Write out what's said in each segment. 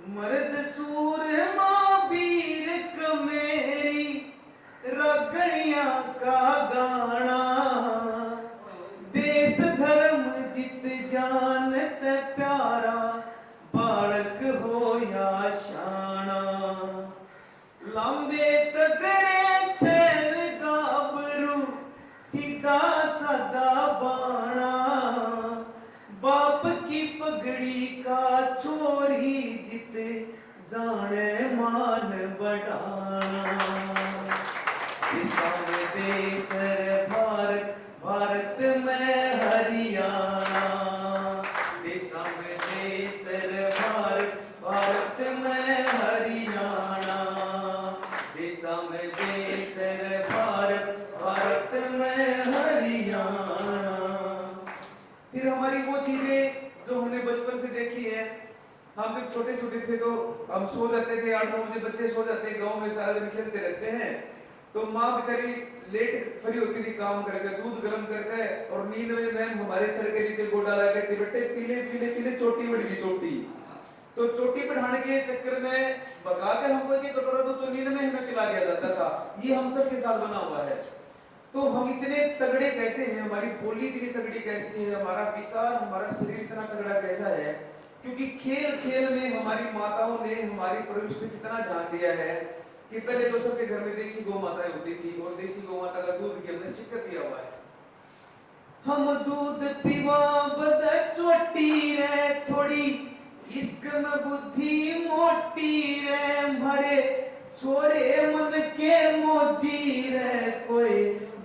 मर्द सूरमा वीर कमेरी रगड़िया का गाना, देश धर्म जित जानत प्यारा, बालक हो या शाना। लंबे तगड़े छैल गाबरू, सीधा सादा बाणा, बाप की पगड़ी का चोरी जिते जाने मान बढ़ाना। देश भारत, भारत में हरियाणा, देश भारत, भारत में हरियाणा, देश भारत, भारत में हरियाणा। फिर हमारी वो चीजें जो हमने बचपन से देखी है, हम जब छोटे छोटे थे तो हम सो जाते थे, 8-9 बजे बच्चे सो जाते हैं, गांव में सारा दिन खेलते रहते हैं, तो माँ बेचारी लेट फ्री होती थी काम करके, दूध गर्म करके, और नींद में मैम हमारे सर के नीचे गोटा लगा के बेटे पीले पीले पीले चोटी बढ़ी चोटी, तो चोटी बढ़ाने के चक्कर में भगा के हमको एक कटोरा दूध तो नींद में हमें पिला दिया जाता था। ये हम सब के साथ बना हुआ है। तो हम इतने तगड़े कैसे हैं, हमारी बोली इतनी तगड़ी कैसी है, हमारा विचार, हमारा शरीर इतना तगड़ा कैसा है, क्योंकि खेल खेल में हमारी माताओं ने हमारी परवरिश पे कितना ध्यान दिया है कि पहले तो सबके घर में देसी गौ माताएं होती थी, और देसी गौ माता का दूध के हमने चिक्कर दिया हुआ है। हम दूध पीवा बद चोटी रे थोड़ी, इश्क में बुद्धि मोटी रे, भरे छोरे मन के मोजी रे, कोई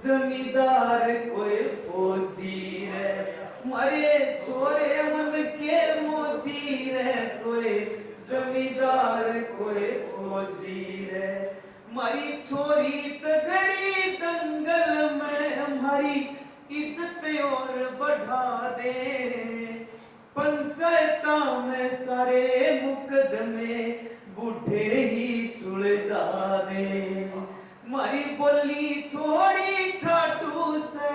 जमींदार कोई फौजी रे, मरे छोरे मन के मोजी रे, कोई जमींदार कोई फौजी रे। मारी छोरी तगड़ी दंगल में हमारी इज्जत और बढ़ा दे, पंचायता में सारे मुकदमे बूढ़े ही सुलझा दे। मारी बोली थोड़ी ठाटू से,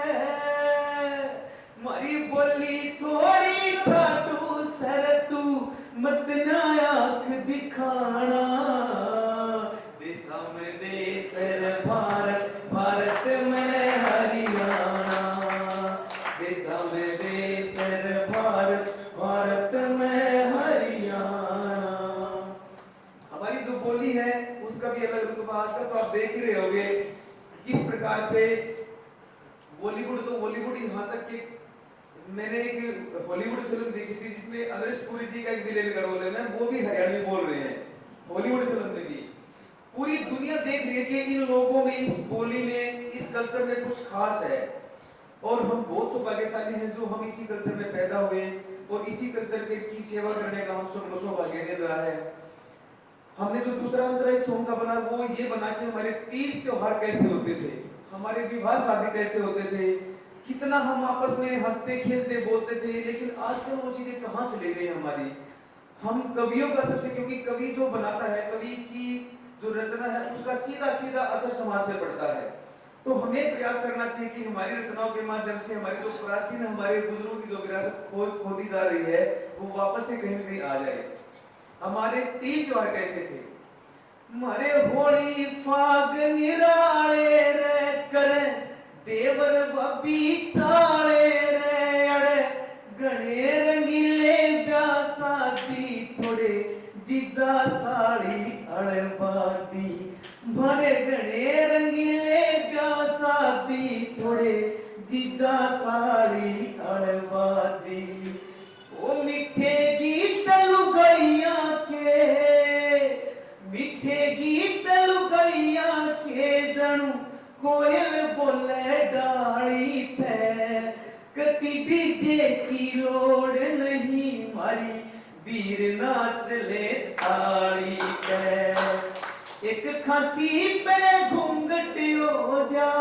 मारी बोली थोड़ी ठाटू सर, तू मत ना आंख दिखाना। देशा में देश भारत, भारत में हरियाणा, देशा में देश भारत, भारत में हरियाणा। हमारी जो बोली है उसका भी अलग रुतबा आता है, तो आप देख ही रहे होंगे किस प्रकार से बॉलीवुड, तो बॉलीवुड यहाँ तक कि मैंने एक हॉलीवुड फिल्म देखी थी जिसमें अमरीश पुरी जी का एक विलेन का रोल है ना, वो भी हरियाणवी बोल रहे हैं हॉलीवुड फिल्म में भी। पूरी दुनिया देख रही है कि इन लोगों में, इस बोली में, इस कल्चर में कुछ खास है, और हम बहुत सौभाग्यशाली हैं जो हम इसी कल्चर में पैदा हुए और इसी कल्चर की सेवा करने का हम सबको सौभाग्य मिल रहा है। हमने जो दूसरा अंतर इस सॉन्ग का बना वो ये बना कि हमारे तीज त्योहार कैसे होते थे, हमारे विवाह शादी कैसे होते थे, कितना हम आपस में हंसते खेलते बोलते थे, लेकिन आजकल वो चीजें कहाँ चली गई हमारी। हम कवियों का सबसे, क्योंकि कवि जो बनाता है, कवि की जो रचना है उसका सीधा सीधा असर समाज में पड़ता है, तो हमें प्रयास करना चाहिए कि हमारी रचनाओं के माध्यम से हमारी जो प्राचीन, हमारे बुजुर्गों की जो विरासत खोती जा रही है वो वापस से कहीं न कहीं आ जाए। हमारे तीज त्योहार कैसे थे, मारे होली फाग निराले रे करे, देवर बबी चाले रे अड़े, गणे रंगीले ब्यासादी थोड़े जीजा साड़ी अड़बादी, भरे गणे रंगीले ब्यासादी थोड़े जीजा साड़ी अड़बादी। ओ मिठे गीत लुगाइया के, मिठे गीत लुगाइया के, जनू कोयल बोले डाली पे, कति डीजे की लोड़ नहीं, मारी वीर नाच ले ताली पे। एक खांसी पे घूंघट हो जा,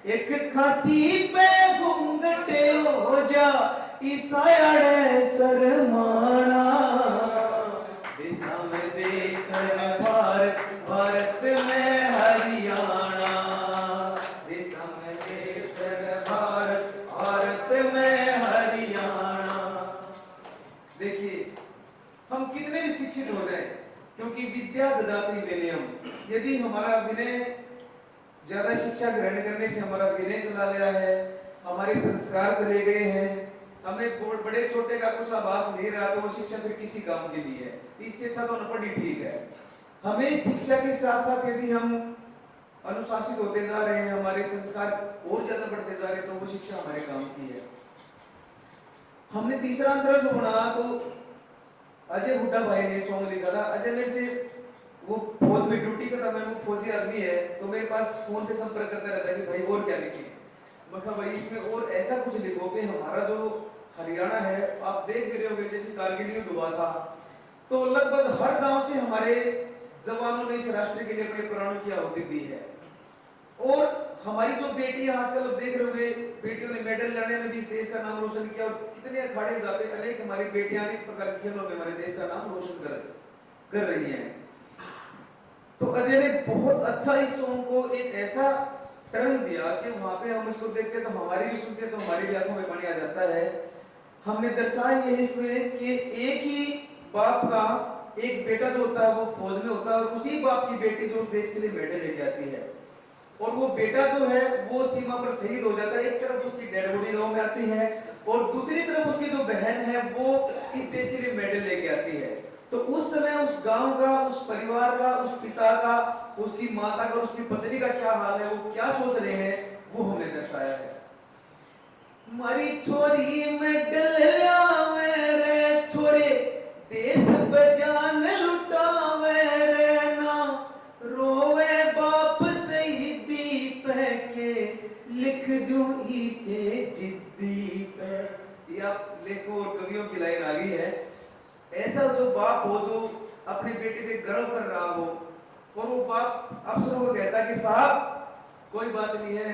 एक खांसी पे घूंघट हो जा, ईसायाड़े शर्माना। देशा में देश भारत, भारत में हरियाणा, देशा में देश भारत, भारत में हरियाणा। देखिए हम कितने भी शिक्षित हो जाएं, क्योंकि विद्या ददाति विनयम, यदि हमारा विनय, ज्यादा शिक्षा ग्रहण करने से हमारा विनय चला गया है, हमारे संस्कार चले गए हैं, हमें बड़े छोटे का कुछ आभास नहीं रहा, तो वो शिक्षा फिर किसी काम के लिए है। इससे अच्छा तो अनपढ़ ही ठीक है। हमें शिक्षा के साथ साथ यदि हम अनुशासित होते जा रहे हैं, हमारे संस्कार और ज्यादा बढ़ते जा रहे हैं, तो वो शिक्षा हमारे काम की है। हमने तीसरा अंतर जो बना, तो अजय हुड्डा भाई ने सॉन्ग लिखा था। अजय मेरे से, वो फौज में ड्यूटी करता, मैं वो फौजी आदमी है, तो मेरे पास फोन से संपर्क करता रहता है कि भाई और क्या लिखी। मैं कहा भाई इसमें और ऐसा कुछ लिखो कि हमारा जो हरियाणा है, आप देख भी रहे होगे जैसे कारगिल युद्ध हुआ था, तो लगभग हर गांव से हमारे जवानों ने इस राष्ट्र के लिए अपने प्राणों की आहुति दी है। और हमारी जो बेटी आजकल देख रहे होगे, बेटियों ने मेडल लाने में भी देश का नाम रोशन किया, और कितने अखाड़े जाते अनेक हमारी बेटियां अनेक प्रकार के खेलों में हमारे देश का नाम रोशन कर रही हैं। तो अजय ने बहुत अच्छा इस सॉन्ग को एक ऐसा टर्न दिया कि वहां पे हम इसको देखते तो हमारी भी सुनते तो हमारी भी आंखों में पानी आ जाता है। हमने दर्शाया ये इसमें कि एक ही बाप का एक बेटा जो होता है वो फौज में होता है, और उसी बाप की बेटी जो देश के लिए मेडल लेके आती है, और वो बेटा जो है वो सीमा पर शहीद हो जाता है। एक तरफ उसकी डेड बॉडी गांव में आती है, और दूसरी तरफ उसकी जो बहन है वो इस देश के लिए मेडल लेके आती है। तो उस समय उस गांव का, उस परिवार का, उस पिता का, उसकी माता का, उसकी पत्नी का क्या हाल है, वो क्या सोच रहे हैं, वो हमने दर्शाया है। मारी छोरी मेडल लावे रे छोरे, देश पे जान लुटावे रे ना, रोवे बाप शहीदी पे के, लिख दूं इसे जिद्दी पे। ये आप लेखों और कवियों की लाइन आ गई है। ऐसा जो बाप हो जो अपने बेटे पे गर्व कर रहा हो, और वो बाप अफसरों को कहता कि साहब कोई बात नहीं है,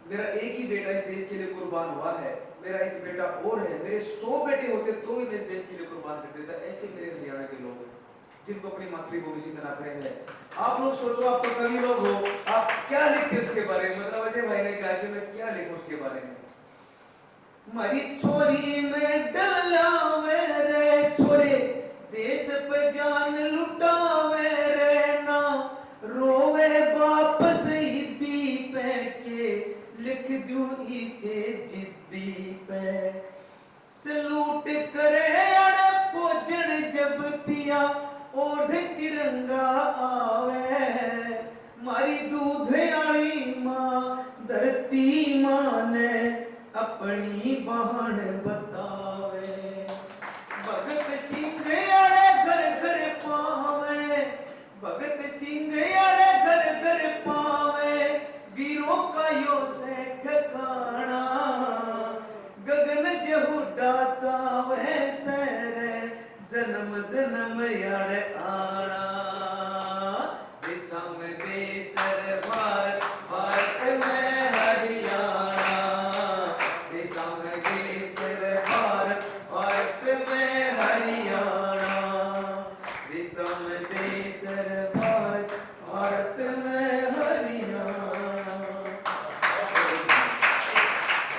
मेरा एक ही बेटा इस देश के लिए कुर्बान हुआ है, मेरा एक बेटा और है, मेरे 100 बेटे होते तो भी मैं इस देश के लिए कुर्बान कर देता। ऐसे मेरे हरियाणा के लोग जिनको अपनी मातृभूमि से इतना प्रेम है। आप लोग सोचो, आप तो कवि लोग हो, आप क्या लिखते उसके बारे में, मतलब अजय भाई ने कहा कि मैं क्या लिखूं उसके बारे में। मारी छोरी में डल लावे रे छोरे, देश पे जान लुटावे रे ना, रोवे बाप शहीदी पे के, लिख दूं इसे जिद्दी पे। सलूट करे अड़ पोजड़ जब पिया, ओढ़ तिरंगा आवे, मारी दूध आली मां धरती मां ने अपनी बहन बतावे। भगत सिंह अड़े घर घर पावे, भगत सिंह अड़े घर घर पावे, वीरों का यो से ठिकाना, गगन जहुडा चावे सरे, जन्म जन्म याड़ आना, देशम देसर